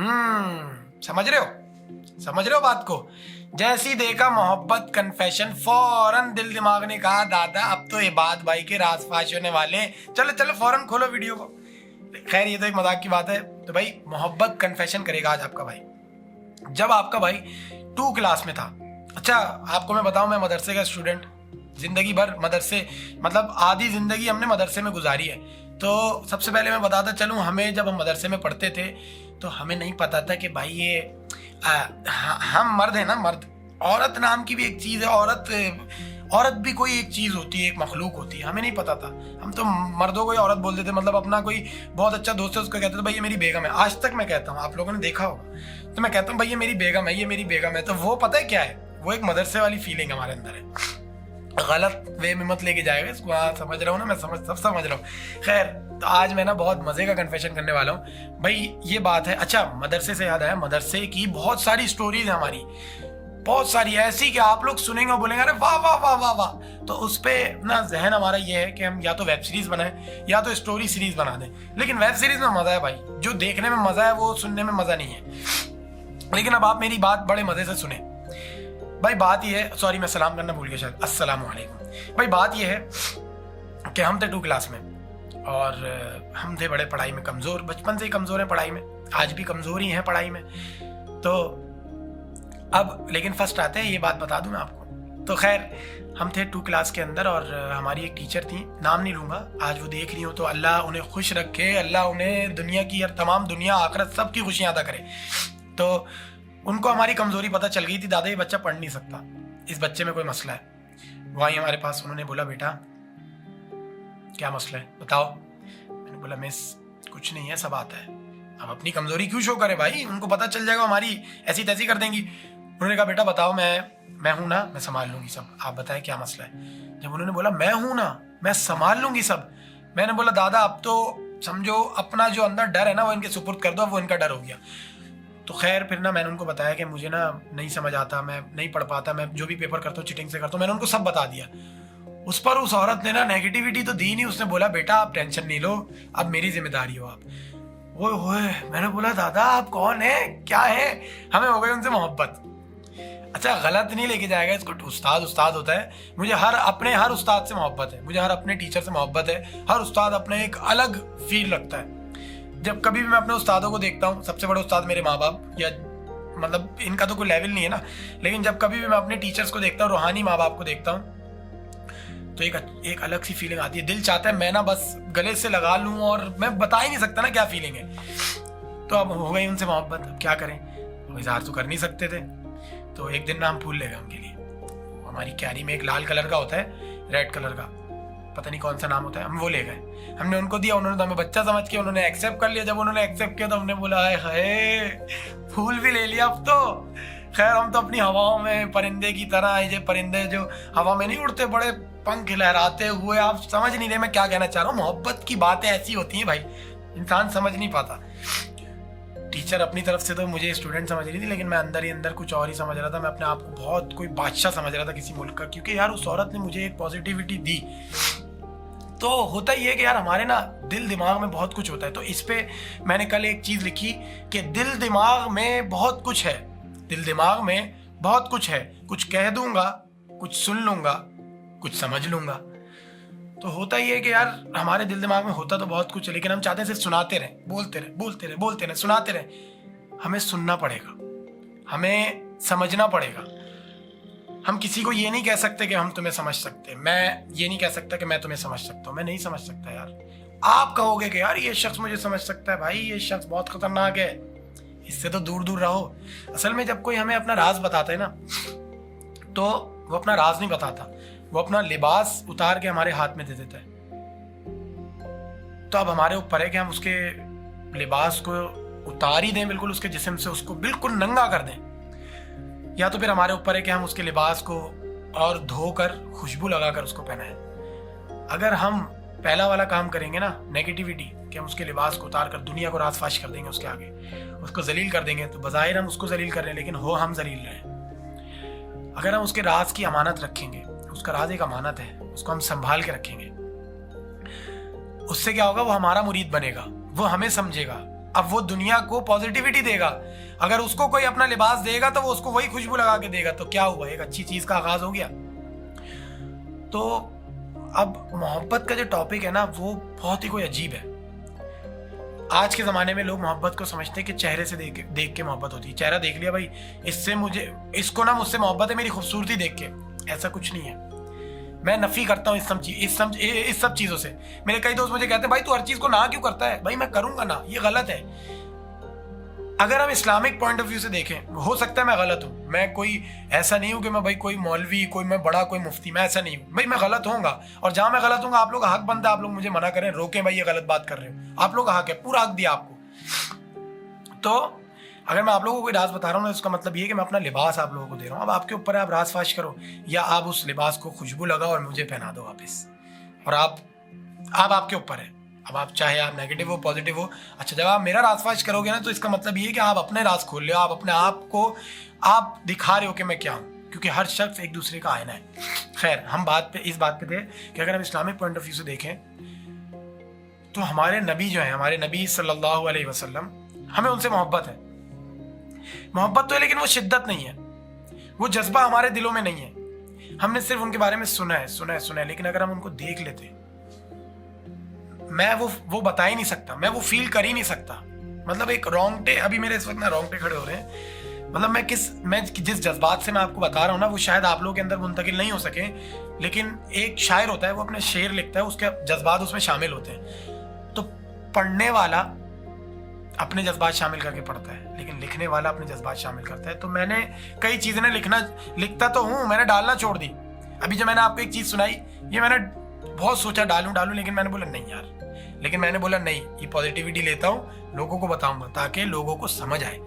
समझ रहे हो, समझ रहे हो बात को। जैसी देखा मोहब्बत कन्फेशन, फौरन दिल दिमाग ने कहा दादा अब तो इबाद भाई के राज फाश होने वाले, चलो चलो फौरन खोलो वीडियो को। खैर ये तो एक मजाक की बात है। तो भाई मोहब्बत कन्फेशन करेगा आज आपका भाई। जब आपका भाई 2 क्लास में था, अच्छा आपको मैं बताऊं, मैं मदरसे का स्टूडेंट, जिंदगी भर मदरसे, मतलब आधी जिंदगी हमने मदरसे में गुजारी है। तो सबसे पहले मैं बताता चलूं, हमें जब हम मदरसे में पढ़ते थे तो हमें नहीं पता था कि भाई ये हम मर्द है ना, मर्द, औरत नाम की भी एक चीज़ है, औरत भी कोई एक चीज़ होती है, एक मखलूक होती है, हमें नहीं पता था। हम तो मर्दों को ही औरत बोल देते, मतलब अपना कोई बहुत अच्छा दोस्त है उसको कहते थे भाई ये मेरी बेगम है। आज तक मैं कहता हूँ, आप लोगों ने देखा होगा, तो मैं कहता हूँ भाई ये मेरी बेगम है, ये मेरी बेगम है। तो वो पता है क्या है, वो एक मदरसे वाली फीलिंग हमारे अंदर है। गलत वे में मत लेके जाएगा इसको, हाँ समझ रहा हूँ ना मैं, सब समझ रहा हूँ। खैर तो आज मैं ना बहुत मजे का कन्फेशन करने वाला हूँ भाई, ये बात है। अच्छा मदरसे से याद आया, मदरसे की बहुत सारी स्टोरीज है हमारी, बहुत सारी ऐसी कि आप लोग सुनेंगे और बोलेंगे अरे वाह वाह वाह वाह वाह। तो उस पे ना जहन हमारा ये है कि हम या तो वेब सीरीज बनाएं या तो स्टोरी सीरीज बना दें। लेकिन वेब सीरीज में मजा है भाई, जो देखने में मजा है वो सुनने में मजा नहीं है। लेकिन अब आप मेरी बात बड़े मजे से सुने भाई। बात ये है, सॉरी मैं सलाम करना भूल गया शायद, अस्सलाम वालेकुम। भाई बात ये है कि हम थे 2 क्लास में और हम थे बड़े पढ़ाई में कमज़ोर, बचपन से ही कमज़ोर हैं पढ़ाई में, आज भी कमज़ोर ही हैं पढ़ाई में। तो अब लेकिन फर्स्ट आते हैं, ये बात बता दूं मैं आपको। तो खैर हम थे 2 क्लास के अंदर और हमारी एक टीचर थी, नाम नहीं लूँगा, आज वो देख रही हो तो अल्लाह उन्हें खुश रखे, अल्लाह उन्हें दुनिया की तमाम दुनिया आखिरत सब की खुशियाँ अदा करे। तो उनको हमारी कमज़ोरी पता चल गई थी, दादा ये बच्चा पढ़ नहीं सकता, इस बच्चे में कोई मसला है। वो आई हमारे पास, उन्होंने बोला बेटा क्या मसला है बताओ। मैंने बोला मिस कुछ नहीं है, सब आता है। अब अपनी कमज़ोरी क्यों शो करे भाई, उनको पता चल जाएगा, हमारी ऐसी तैसी कर देंगी। उन्होंने कहा बेटा बताओ, मैं हूं ना, मैं संभाल लूंगी सब, आप बताएं क्या मसला है। जब उन्होंने बोला मैं हूं ना, मैं संभाल लूंगी सब, मैंने बोला दादा अब तो समझो अपना जो अंदर डर है ना वो इनके सुपुर्द कर दो, अब वो इनका डर हो गया। तो खैर फिर ना मैंने उनको बताया कि मुझे ना नहीं समझ आता, मैं नहीं पढ़ पाता, मैं जो भी पेपर करता हूँ चीटिंग से करता हूँ, मैंने उनको सब बता दिया। उस पर उस औरत ने ना नेगेटिविटी तो दी नहीं, उसने बोला बेटा आप टेंशन नहीं लो, अब मेरी जिम्मेदारी हो आप। ओए मैंने बोला दादा आप कौन है, क्या है, हमें हो गई उनसे मोहब्बत। अच्छा गलत नहीं लेके जाएगा इसको, उस्ताद होता है, मुझे हर उस्ताद से मोहब्बत है, मुझे हर अपने टीचर से मोहब्बत है। हर उस्ताद अपने एक अलग फील रखता है। जब कभी भी मैं अपने उस्तादों को देखता हूँ, सबसे बड़े उस्ताद मेरे माँ बाप, या मतलब इनका तो कोई लेवल नहीं है ना, लेकिन जब कभी भी मैं अपने टीचर्स को देखता हूँ, रूहानी माँ बाप को देखता हूँ, तो एक अलग सी फीलिंग आती है। दिल चाहता है मैं ना बस गले से लगा लूँ, और मैं बता ही नहीं सकता ना क्या फीलिंग है। तो अब हो गई उनसे मोहब्बत, अब क्या करें, तो इजहार तो कर नहीं सकते थे। तो एक दिन ना हम फूल ले गए उनके लिए, हमारी क्यारी में एक लाल कलर का होता है, रेड कलर का पता नहीं कौन सा नाम होता है, हम वो ले गए, हमने उनको दिया, उन्होंने तो हमें बच्चा समझ के उन्होंने एक्सेप्ट कर लिया। जब उन्होंने एक्सेप्ट किया तो हमने बोला हाय फूल भी ले लिया अब तो। खैर हम तो अपनी हवाओं में परिंदे की तरह, ये परिंदे जो हवा में नहीं उड़ते, बड़े पंख लहराते हुए, आप समझ नहीं रहे मैं क्या कहना चाह रहा हूँ। मोहब्बत की बातें ऐसी होती हैं भाई, इंसान समझ नहीं पाता। टीचर अपनी तरफ से तो मुझे स्टूडेंट समझ रही थी, लेकिन मैं अंदर ही अंदर कुछ और ही समझ रहा था, मैं अपने आप को बहुत कोई बादशाह समझ रहा था किसी मुल्क का, क्योंकि यार उस औरत ने मुझे एक पॉजिटिविटी दी। तो होता ही है कि यार हमारे ना दिल दिमाग में बहुत कुछ होता है। तो इस पे मैंने कल एक चीज़ लिखी कि दिल दिमाग में बहुत कुछ है, दिल दिमाग में बहुत कुछ है, कुछ कह दूंगा, कुछ सुन लूंगा, कुछ समझ लूंगा। तो होता ही है कि यार हमारे दिल दिमाग में होता तो बहुत कुछ है, लेकिन हम चाहते हैं सिर्फ सुनाते रहे, बोलते रहे, सुनाते रहे। हमें सुनना पड़ेगा, हमें समझना पड़ेगा। हम किसी को ये नहीं कह सकते कि हम तुम्हें समझ सकते, मैं ये नहीं कह सकता कि मैं तुम्हें समझ सकता हूँ, मैं नहीं समझ सकता यार। आप कहोगे कि यार ये शख्स मुझे समझ सकता है, भाई ये शख्स बहुत खतरनाक है, इससे तो दूर दूर रहो। असल में जब कोई हमें अपना राज बताता है ना, तो वो अपना राज नहीं बताता, वो अपना लिबास उतार के हमारे हाथ में दे देता है। तो अब हमारे ऊपर है कि हम उसके लिबास को उतार ही दें, बिल्कुल उसके जिस्म से उसको बिल्कुल नंगा कर दें, या तो फिर हमारे ऊपर है कि हम उसके लिबास को और धोकर खुशबू लगाकर उसको पहनाएं। अगर हम पहला वाला काम करेंगे ना, नेगेटिविटी, कि हम उसके लिबास को उतार कर दुनिया को रासफाश कर देंगे, उसके आगे उसको जलील कर देंगे, तो बज़ाहिर हम उसको जलील कर रहे हैं, लेकिन हो हम जलील रहे हैं। अगर हम उसके राज की अमानत रखेंगे, उसका राज एक अमानत है, उसको हम संभाल के रखेंगे, उससे क्या होगा, वो हमारा मुरीद बनेगा, वो हमें समझेगा, अब वो दुनिया को पॉजिटिविटी देगा। अगर उसको कोई अपना लिबास देगा तो वो उसको वही खुशबू लगा के देगा, तो क्या हुआ, एक अच्छी चीज का आगाज हो गया। तो अब मोहब्बत का जो टॉपिक है ना वो बहुत ही कोई अजीब है। आज के ज़माने में लोग मोहब्बत को समझते हैं कि चेहरे से देख के मोहब्बत होती है। चेहरा देख लिया भाई, इससे मुझे, इसको ना मुझसे मोहब्बत है मेरी खूबसूरती देख के, ऐसा कुछ नहीं है। मैं नफी करता हूँ इस सब चीज़ों से। मेरे कई दोस्त मुझे कहते हैं भाई तू हर चीज़ को ना क्यों करता है। भाई मैं करूँगा ना, ये गलत है। अगर हम इस्लामिक पॉइंट ऑफ व्यू से देखें, हो सकता है मैं गलत हूँ, मैं कोई ऐसा नहीं हूँ कि मैं भाई कोई मौलवी, कोई मैं बड़ा, कोई मुफ्ती, मैं ऐसा नहीं हूँ भाई। मैं गलत होऊंगा, और जहां मैं गलत हूँ आप लोग हक बनता है, आप लोग मुझे मना करें, रोकें, भाई ये गलत बात कर रहे हो, आप लोग हक है, पूरा हक दिया आपको। तो अगर मैं आप लोगों को कोई राज बता रहा हूँ ना, उसका मतलब ये कि मैं अपना लिबास आप लोगों को दे रहा हूँ। अब आपके ऊपर है, आप राज फाश करो या आप उस लिबास को खुशबू लगाओ और मुझे पहना दो वापस। और आप आपके ऊपर है। अब आप चाहे आप नेगेटिव हो पॉजिटिव हो। अच्छा, जब आप मेरा राजफाश करोगे ना तो इसका मतलब ये है कि आप अपने राज खोल रहे हो, आप अपने आप को आप दिखा रहे हो कि मैं क्या हूँ, क्योंकि हर शख्स एक दूसरे का आईना है। खैर, हम इस बात पे थे कि अगर हम इस्लामिक पॉइंट ऑफ व्यू से देखें तो हमारे नबी जो है, हमारे नबी सल्लल्लाहु अलैहि वसल्लम, हमें उनसे मोहब्बत है। मोहब्बत तो है लेकिन वो शिद्दत नहीं है, वो जज्बा हमारे दिलों में नहीं है। हमने सिर्फ उनके बारे में सुना है, लेकिन अगर हम उनको देख लेते, मैं वो बता ही नहीं सकता, मैं वो फील कर ही नहीं सकता। मतलब एक रोंगटे, अभी मेरे इस वक्त ना रोंगटे खड़े हो रहे हैं। मतलब मैं जिस जज्बात से मैं आपको बता रहा हूँ ना, वो शायद आप लोगों के अंदर मुंतकिल नहीं हो सके, लेकिन एक शायर होता है, वो अपने शेर लिखता है, उसके जज्बात उसमें शामिल होते हैं। तो पढ़ने वाला अपने जज्बात शामिल करके पढ़ता है, लेकिन लिखने वाला अपने जज्बात शामिल करता है। तो मैंने कई चीज़ें लिखता तो हूँ, मैंने डालना छोड़ दी। अभी जब मैंने आपको एक चीज़ सुनाई, ये मैंने बहुत सोचा डालूं, लेकिन मैंने बोला नहीं यार, ये पॉजिटिविटी लेता हूँ, लोगों को बताऊंगा ताकि लोगों को समझ आए।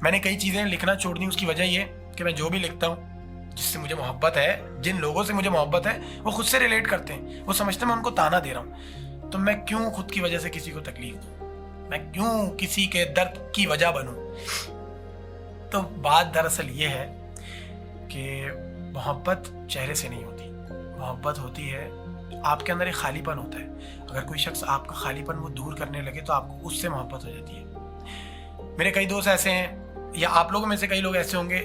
मैंने कई चीज़ें लिखना छोड़ दी, उसकी वजह ये कि मैं जो भी लिखता हूँ, जिससे मुझे मोहब्बत है, जिन लोगों से मुझे मोहब्बत है, वो खुद से रिलेट करते हैं, वो समझते हैं मैं उनको ताना दे रहा हूँ। तो मैं क्यों खुद की वजह से किसी को तकलीफ दूँ, मैं क्यों किसी के दर्द की वजह बनूँ। तो बात दरअसल ये है कि मोहब्बत चेहरे से नहीं होती, मोहब्बत होती है आपके अंदर एक खालीपन होता है। अगर कोई शख्स आपका खालीपन वो दूर करने लगे तो आपको उससे मोहब्बत हो जाती है। मेरे कई दोस्त ऐसे हैं, या आप लोगों में से कई लोग ऐसे होंगे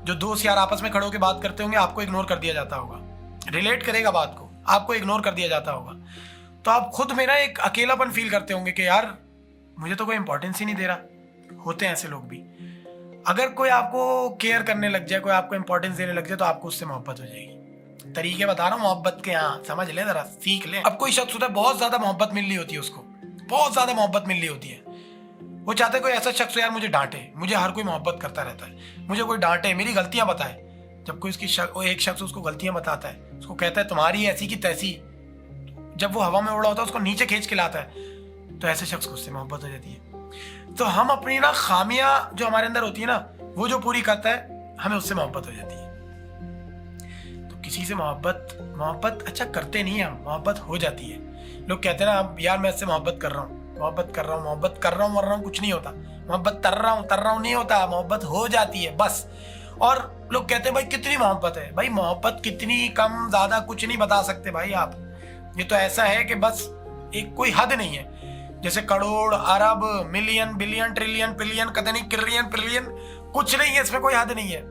जो दोस्त यार आपस में खड़े होकर बात करते होंगे, आपको इग्नोर कर दिया जाता होगा, रिलेट करेगा बात को, आपको इग्नोर कर दिया जाता होगा। तो आप खुद में ना एक अकेलापन फील करते होंगे कि यार मुझे तो कोई इंपॉर्टेंस ही नहीं दे रहा। होते हैं ऐसे लोग भी। अगर कोई आपको केयर करने लग जाए, कोई आपको इंपॉर्टेंस देने लग जाए, तो आपको उससे मोहब्बत हो जाएगी। तरीके बता रहा हूँ मोहब्बत के, यहाँ समझ ले जरा, सीख ले। अब कोई शख्स होता है, बहुत ज्यादा मोहब्बत मिल रही होती है उसको, बहुत ज्यादा मोहब्बत मिल रही होती है, वो चाहता है कोई ऐसा शख्स हो यार मुझे डांटे, मुझे हर कोई मोहब्बत करता रहता है, मुझे कोई डांटे, मेरी गलतियां बताए। जब कोई एक शख्स उसको गलतियां बताता है, उसको कहता है तुम्हारी ऐसी की तैसी, जब वो हवा में उड़ा होता है उसको नीचे खींच के लाता है, तो ऐसे शख्स को उससे मोहब्बत हो जाती है। तो हम अपनी ना खामियां जो हमारे अंदर होती है ना, वो जो पूरी करता है, हमें उससे मोहब्बत हो जाती है। किसी से मोहब्बत अच्छा करते नहीं, हम मोहब्बत हो जाती है। लोग कहते हैं ना यार मैं इससे मोहब्बत कर रहा हूँ मर रहा हूँ, कुछ नहीं होता। मोहब्बत तर रहा हूँ नहीं होता, मोहब्बत हो जाती है बस। और लोग कहते हैं भाई कितनी मोहब्बत है, भाई मोहब्बत कितनी, कम ज्यादा कुछ नहीं बता सकते भाई आप। ये तो ऐसा है कि बस एक कोई हद नहीं है, जैसे करोड़, अरब, मिलियन, बिलियन, ट्रिलियन, बिलियन, कतई नहीं, ट्रिलियन, कुछ नहीं है, इसमें कोई हद नहीं है।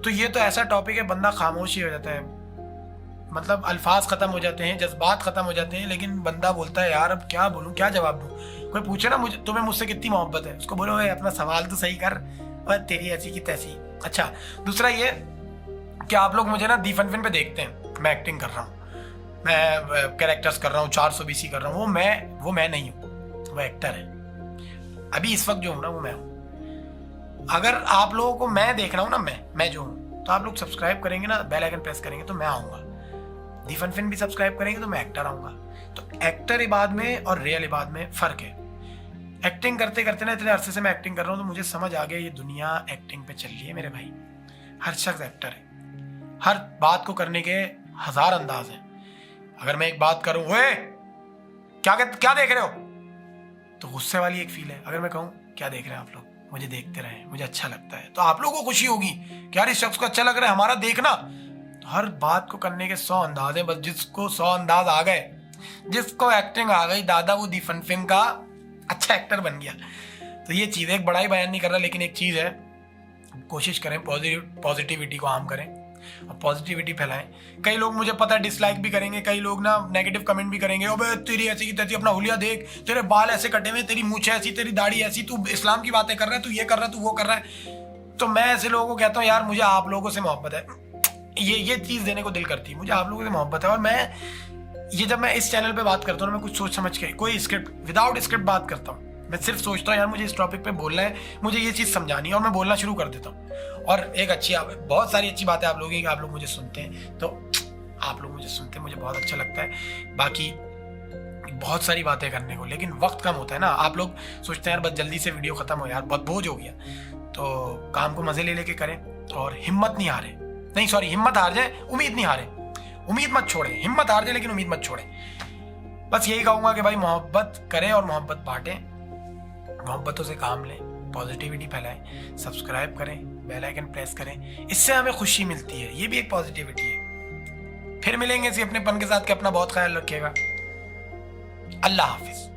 तो ये तो ऐसा टॉपिक है, बंदा खामोश ही हो जाता है, मतलब अल्फाज खत्म हो जाते हैं, जज्बात खत्म हो जाते हैं, लेकिन बंदा बोलता है यार अब क्या बोलूं, क्या जवाब दूं। कोई पूछे ना तुम्हें मुझसे कितनी मोहब्बत है, उसको बोलो अपना सवाल तो सही कर, और तेरी ऐसी की तैसी। अच्छा, दूसरा ये कि आप लोग मुझे ना दी फन पे देखते हैं, मैं एक्टिंग कर रहा हूँ, मैं कैरेक्टर्स कर रहा हूँ, 420 कर रहा हूँ, वो मैं नहीं हूँ, वो एक्टर है। अभी इस वक्त जो हूँ ना वो मैं हूँ। अगर आप लोगों को मैं देख रहा हूँ ना, मैं जो हूँ, तो आप लोग सब्सक्राइब करेंगे ना, बेल आइकन प्रेस करेंगे तो मैं आऊँगा। दी फन भी सब्सक्राइब करेंगे तो मैं एक्टर आऊँगा। तो एक्टर इबाद में और रियल इबाद में फ़र्क है। एक्टिंग करते करते ना, इतने अरसे से मैं एक्टिंग कर रहा हूँ, तो मुझे समझ आ गया ये दुनिया एक्टिंग पे चल रही है मेरे भाई। हर शख्स एक्टर है, हर बात को करने के 1000 अंदाज हैं। अगर मैं एक बात करूँ, वे क्या देख रहे हो, तो गुस्से वाली एक फील है। अगर मैं कहूँ क्या देख रहे हैं आप लोग, मुझे देखते रहे, मुझे अच्छा लगता है, तो आप लोगों को खुशी होगी कि यार इस शख्स को अच्छा लग रहा है हमारा देखना। तो हर बात को करने के 100 अंदाज हैं, बस जिसको 100 अंदाज आ गए, जिसको एक्टिंग आ गई दादा, वो दी फन का अच्छा एक्टर बन गया। तो ये चीज़ है, एक बड़ा ही बयान नहीं कर रहा, लेकिन एक चीज़ है, कोशिश करें पॉजिटिविटी को आम करें और पॉजिटिविटी फैलाएं। कई लोग मुझे पता है डिसलाइक भी करेंगे, कई लोग ना नेगेटिव कमेंट भी करेंगे, अबे तेरी ऐसी की तैसी, अपना हुलिया देख, तेरे बाल ऐसे कटे हुए, तेरी मूछें ऐसी, तेरी दाढ़ी ऐसी, तू इस्लाम की बातें कर रहा है, तू ये कर रहा है, तू वो कर रहा है। तो मैं ऐसे लोगों को कहता हूँ यार मुझे आप लोगों से मोहब्बत है, ये चीज़ देने को दिल करती है, मुझे आप लोगों से मोहब्बत है। और जब मैं इस चैनल पे बात करता हूँ ना, मैं कुछ सोच समझ के, कोई स्क्रिप्ट विदाउट स्क्रिप्ट बात करता हूँ। मैं सिर्फ सोचता हूँ यार मुझे इस टॉपिक पे बोलना है, मुझे ये चीज़ समझानी है, और मैं बोलना शुरू कर देता हूँ। और एक बहुत सारी अच्छी बातें आप लोगों की, आप लोग मुझे सुनते हैं, तो आप लोग मुझे सुनते हैं, मुझे बहुत अच्छा लगता है। बाकी बहुत सारी बातें करने को, लेकिन वक्त कम होता है ना। आप लोग सोचते हैं यार बस जल्दी से वीडियो खत्म हो, यार बहुत बोझ हो गया। तो काम को मजे ले लेके करें और हिम्मत नहीं हारे, नहीं सॉरी, हिम्मत हार जाए, उम्मीद नहीं हारे, उम्मीद मत छोड़े, हिम्मत हार जाए लेकिन उम्मीद मत छोड़े। बस यही कहूंगा कि भाई मोहब्बत करें और मोहब्बत बांटें, मोहब्बतों से काम लें, पॉजिटिविटी फैलाएं, सब्सक्राइब करें, बेल आइकन प्रेस करें, इससे हमें खुशी मिलती है, ये भी एक पॉजिटिविटी है। फिर मिलेंगे इसी अपनेपन के साथ, कि अपना बहुत ख्याल रखिएगा। अल्लाह हाफिज।